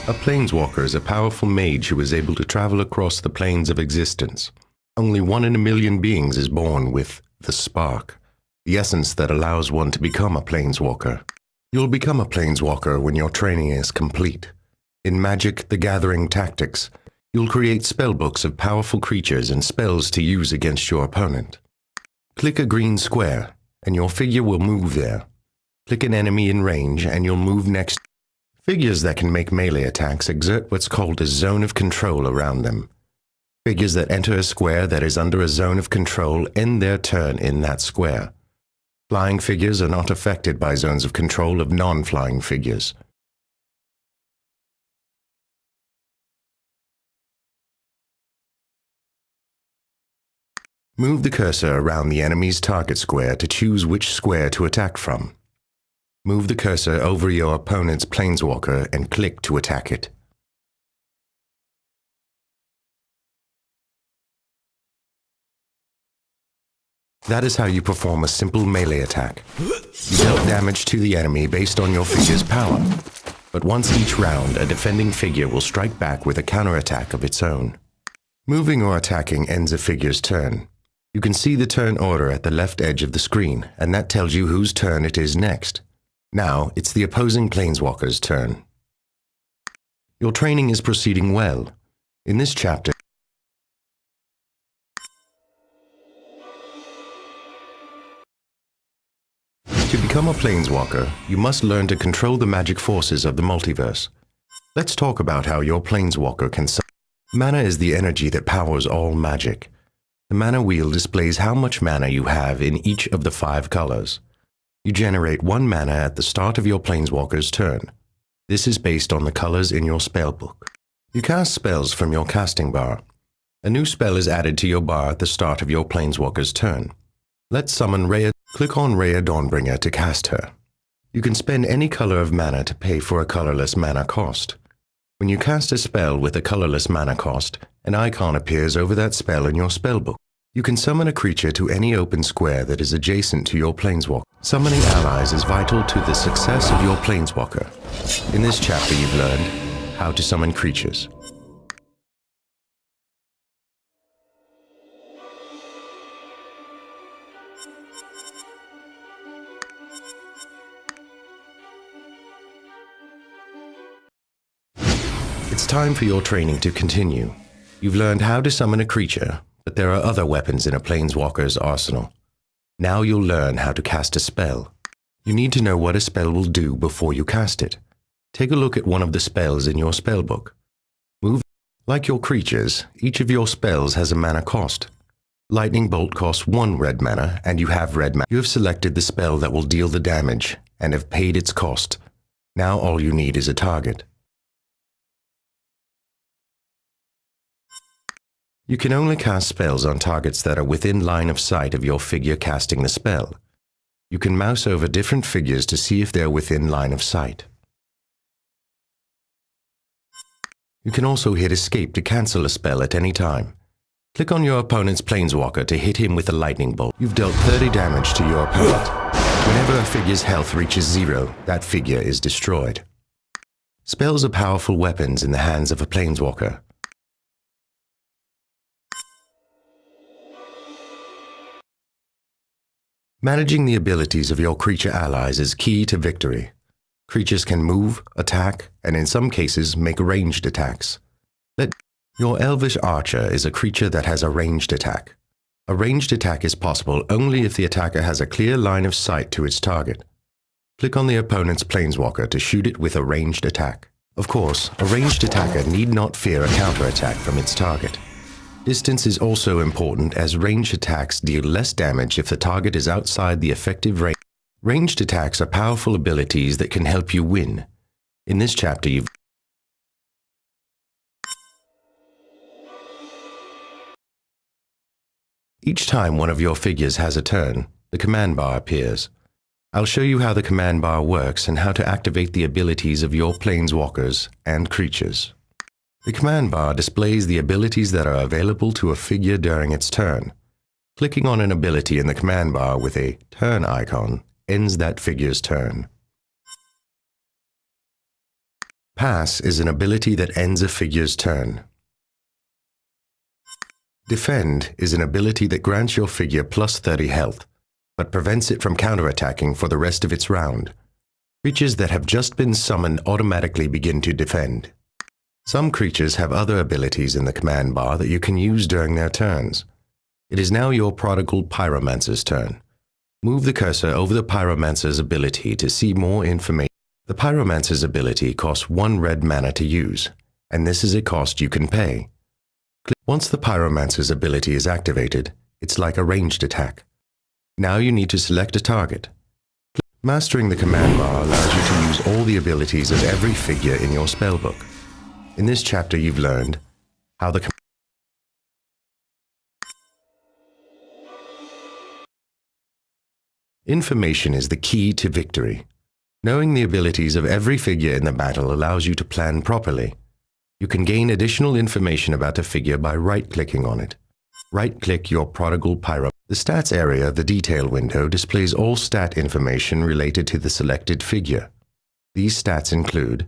A planeswalker is a powerful mage who is able to travel across the planes of existence. Only 1 in a million beings is born with the spark, the essence that allows one to become a planeswalker. You'll become a planeswalker when your training is complete. In Magic: The Gathering Tactics, you'll create spellbooks of powerful creatures and spells to use against your opponent. Click a green square, and your figure will move there. Click an enemy in range, and you'll move next. Figures that can make melee attacks exert what's called a zone of control around them. Figures that enter a square that is under a zone of control end their turn in that square. Flying figures are not affected by zones of control of non-flying figures. Move the cursor around the enemy's target square to choose which square to attack from. Move the cursor over your opponent's planeswalker and click to attack it. That is how you perform a simple melee attack. You dealt damage to the enemy based on your figure's power, but once each round, a defending figure will strike back with a counterattack of its own. Moving or attacking ends a figure's turn. You can see the turn order at the left edge of the screen, and that tells you whose turn it is next. Now, it's the opposing planeswalker's turn. Your training is proceeding well. In this chapter, to become a planeswalker, you must learn to control the magic forces of the multiverse. Let's talk about how your planeswalker can. Mana is the energy that powers all magic. The mana wheel displays how much mana you have in each of the 5 colors. You generate 1 mana at the start of your planeswalker's turn. This is based on the colors in your spellbook. You cast spells from your casting bar. A new spell is added to your bar at the start of your planeswalker's turn. Let's summon Rhea. Click on Rhea Dawnbringer to cast her. You can spend any color of mana to pay for a colorless mana cost. When you cast a spell with a colorless mana cost, an icon appears over that spell in your spellbook. You can summon a creature to any open square that is adjacent to your planeswalker. Summoning allies is vital to the success of your planeswalker. In this chapter, you've learned how to summon creatures. It's time for your training to continue. You've learned how to summon a creature, but there are other weapons in a planeswalker's arsenal. Now you'll learn how to cast a spell. You need to know what a spell will do before you cast it. Take a look at one of the spells in your spellbook. Like your creatures, each of your spells has a mana cost. Lightning Bolt costs 1 red mana, and you have red mana. You have selected the spell that will deal the damage, and have paid its cost. Now all you need is a target. You can only cast spells on targets that are within line of sight of your figure casting the spell. You can mouse over different figures to see if they're within line of sight. You can also hit escape to cancel a spell at any time. Click on your opponent's planeswalker to hit him with a lightning bolt. You've dealt 30 damage to your opponent. Whenever a figure's health reaches 0, that figure is destroyed. Spells are powerful weapons in the hands of a planeswalker. Managing the abilities of your creature allies is key to victory. Creatures can move, attack, and in some cases make ranged attacks. Your Elvish Archer is a creature that has a ranged attack. A ranged attack is possible only if the attacker has a clear line of sight to its target. Click on the opponent's planeswalker to shoot it with a ranged attack. Of course, a ranged attacker need not fear a counterattack from its target. Distance is also important as ranged attacks deal less damage if the target is outside the effective range. Ranged attacks are powerful abilities that can help you win. In this chapter, each time one of your figures has a turn, the command bar appears. I'll show you how the command bar works and how to activate the abilities of your planeswalkers and creatures. The command bar displays the abilities that are available to a figure during its turn. Clicking on an ability in the command bar with a turn icon ends that figure's turn. Pass is an ability that ends a figure's turn. Defend is an ability that grants your figure plus 30 health, but prevents it from counterattacking for the rest of its round. Creatures that have just been summoned automatically begin to defend. Some creatures have other abilities in the command bar that you can use during their turns. It is now your prodigal pyromancer's turn. Move the cursor over the pyromancer's ability to see more information. The pyromancer's ability costs 1 red mana to use, and this is a cost you can pay. Once the pyromancer's ability is activated, it's like a ranged attack. Now you need to select a target. Mastering the command bar allows you to use all the abilities of every figure in your spellbook. In this chapter you've learned how the information is the key to victory. Knowing the abilities of every figure in the battle allows you to plan properly. You can gain additional information about a figure by right-clicking on it. Right-click your prodigal pyro. The stats area of the detail window displays all stat information related to the selected figure. These stats include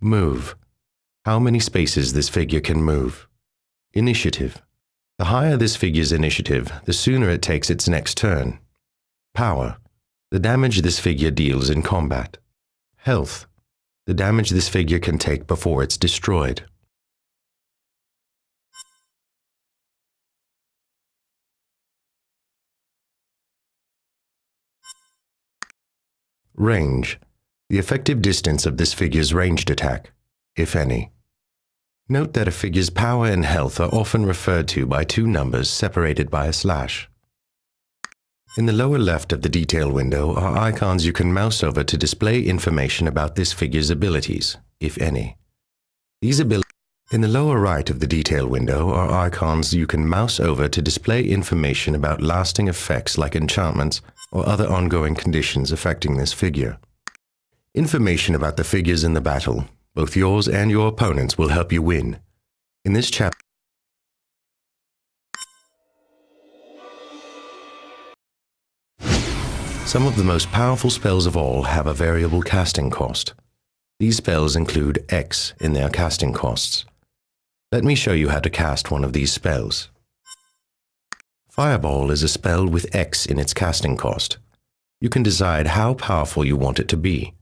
move, how many spaces this figure can move. Initiative, the higher this figure's initiative, the sooner it takes its next turn. Power, the damage this figure deals in combat. Health, the damage this figure can take before it's destroyed. Range, the effective distance of this figure's ranged attack, if any. Note that a figure's power and health are often referred to by 2 numbers separated by a slash. In the lower left of the detail window are icons you can mouse over to display information about this figure's abilities, if any. In the lower right of the detail window are icons you can mouse over to display information about lasting effects like enchantments or other ongoing conditions affecting this figure. Information about the figures in the battle, both yours and your opponent's, will help you win. In this chapter, some of the most powerful spells of all have a variable casting cost. These spells include X in their casting costs. Let me show you how to cast one of these spells. Fireball is a spell with X in its casting cost. You can decide how powerful you want it to be.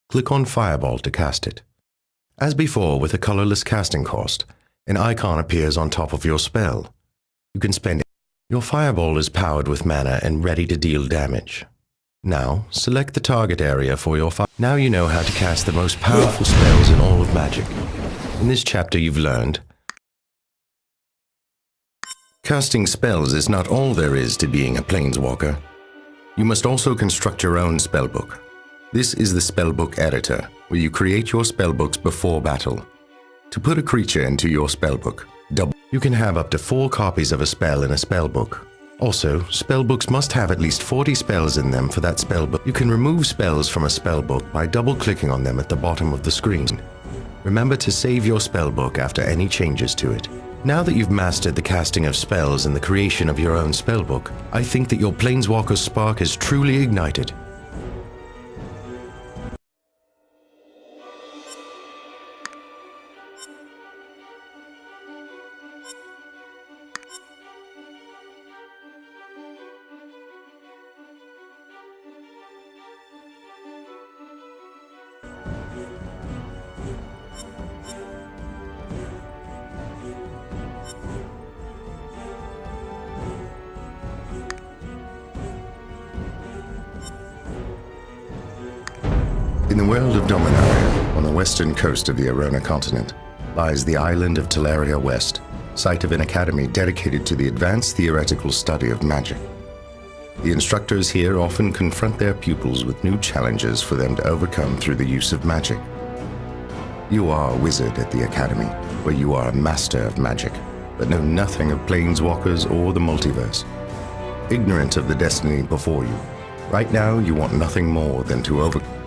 Click on Fireball to cast it. As before with a colorless casting cost, an icon appears on top of your spell. You can spend it. Your Fireball is powered with mana and ready to deal damage. Now, select the target area for your fire. Now you know how to cast the most powerful spells in all of Magic. In this chapter you've learned casting spells is not all there is to being a planeswalker. You must also construct your own spellbook. This is the spellbook editor, where you create your spellbooks before battle. To put a creature into your spellbook, you can have up to 4 copies of a spell in a spellbook. Also, spellbooks must have at least 40 spells in them for that spellbook. You can remove spells from a spellbook by double-clicking on them at the bottom of the screen. Remember to save your spellbook after any changes to it. Now that you've mastered the casting of spells and the creation of your own spellbook, I think that your Planeswalker's spark is truly ignited. In the world of Dominaria, on the western coast of the Arona continent, lies the island of Teleria West, site of an academy dedicated to the advanced theoretical study of magic. The instructors here often confront their pupils with new challenges for them to overcome through the use of magic. You are a wizard at the academy, where you are a master of magic, but know nothing of planeswalkers or the multiverse. Ignorant of the destiny before you, right now you want nothing more than to overcome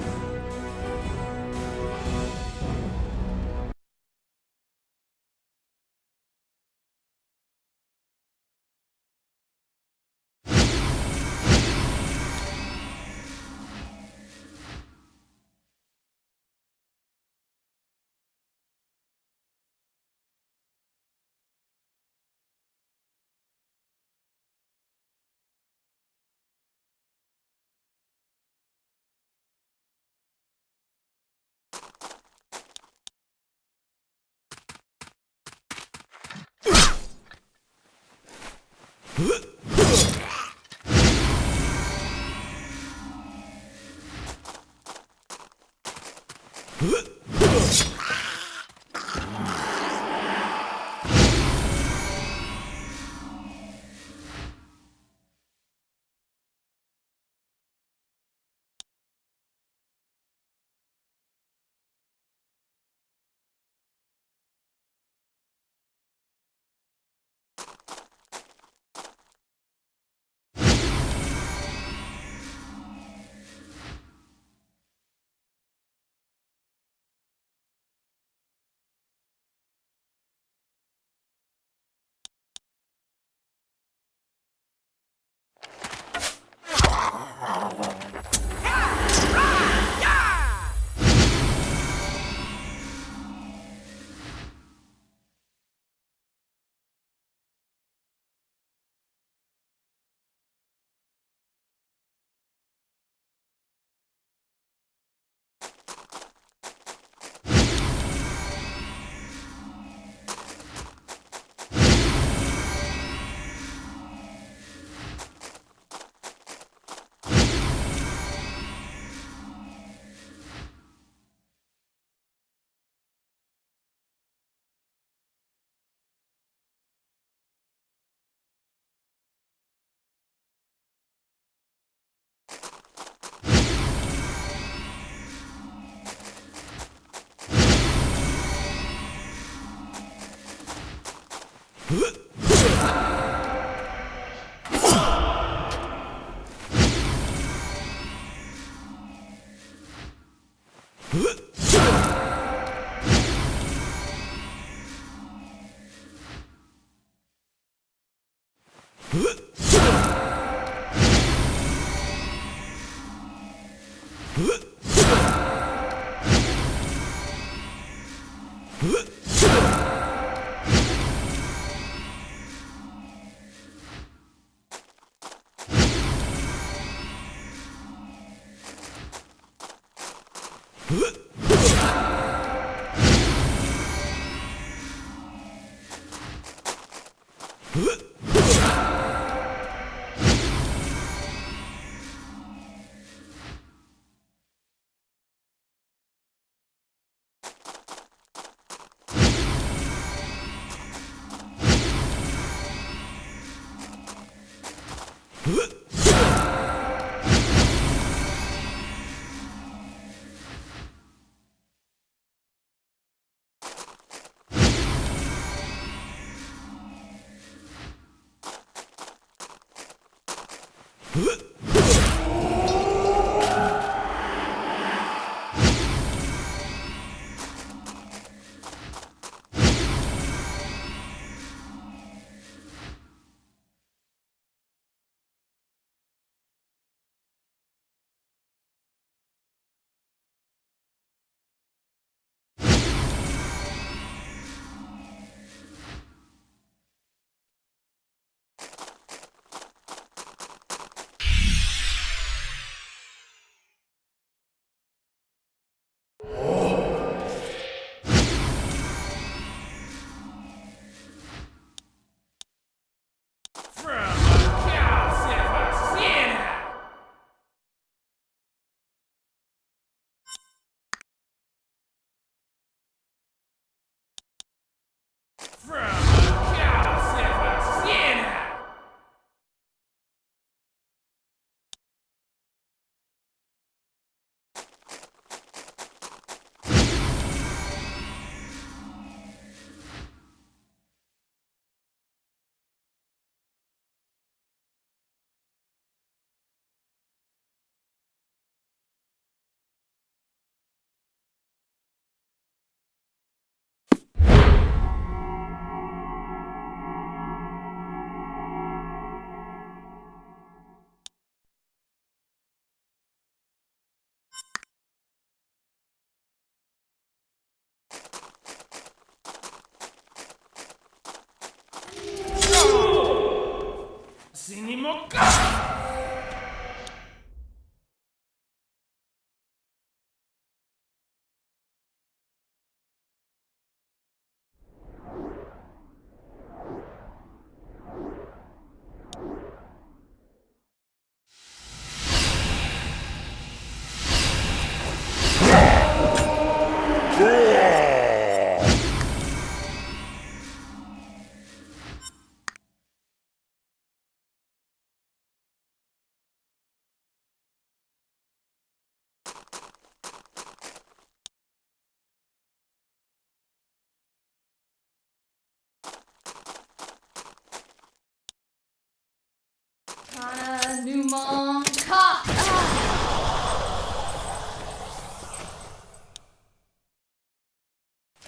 Kana Numon Ka!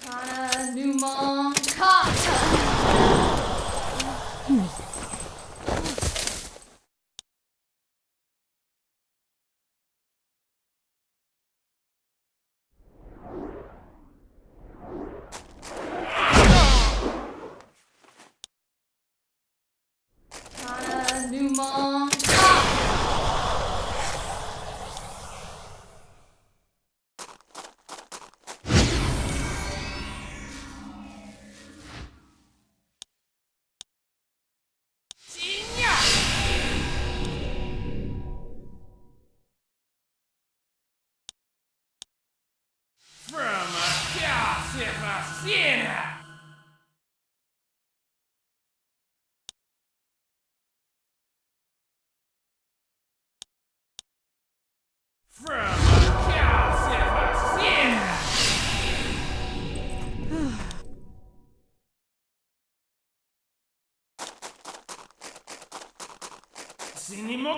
Kana Numon Ka! Kana Numon Ka! From a chaos if I see it. From a chaos if I see it. Sinimo.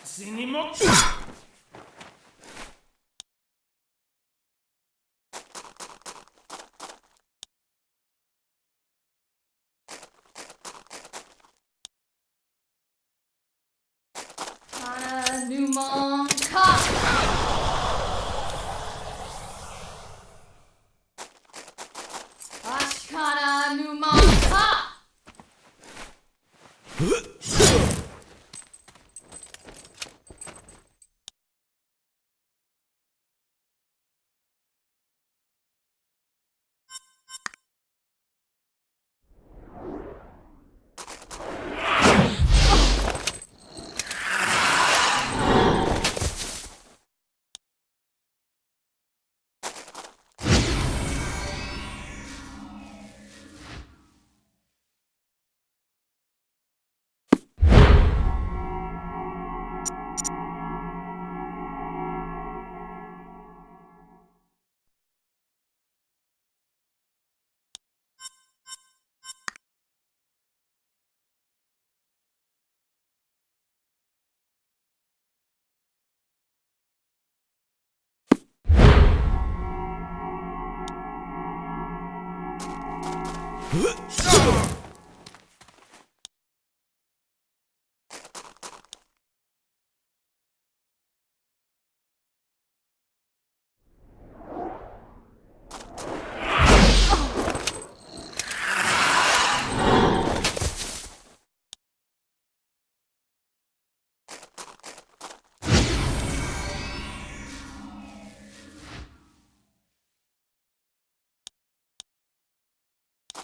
Sinimo. Kana Numon Ka! Ashkana Numon Ka!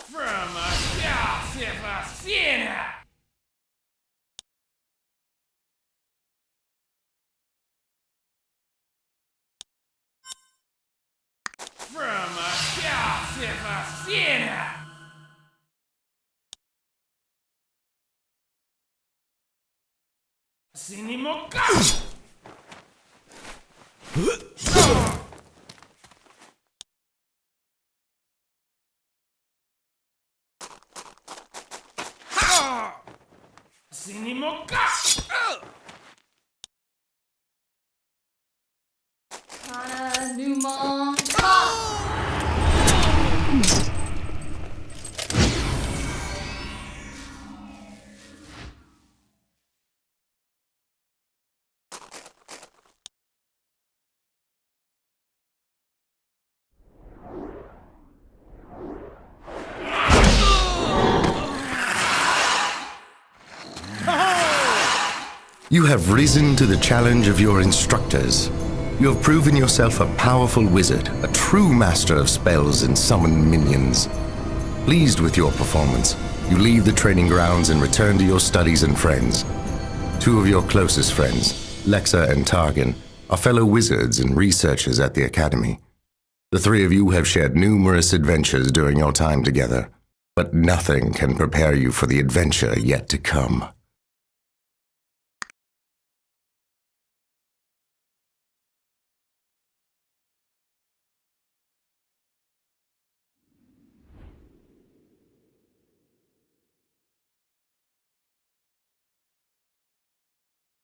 From a chaos if I see it. From a chaos if I see it. Sinimo. You have risen to the challenge of your instructors. You have proven yourself a powerful wizard, a true master of spells and summoned minions. Pleased with your performance, you leave the training grounds and return to your studies and friends. Two of your closest friends, Lexa and Targan, are fellow wizards and researchers at the Academy. The three of you have shared numerous adventures during your time together, but nothing can prepare you for the adventure yet to come.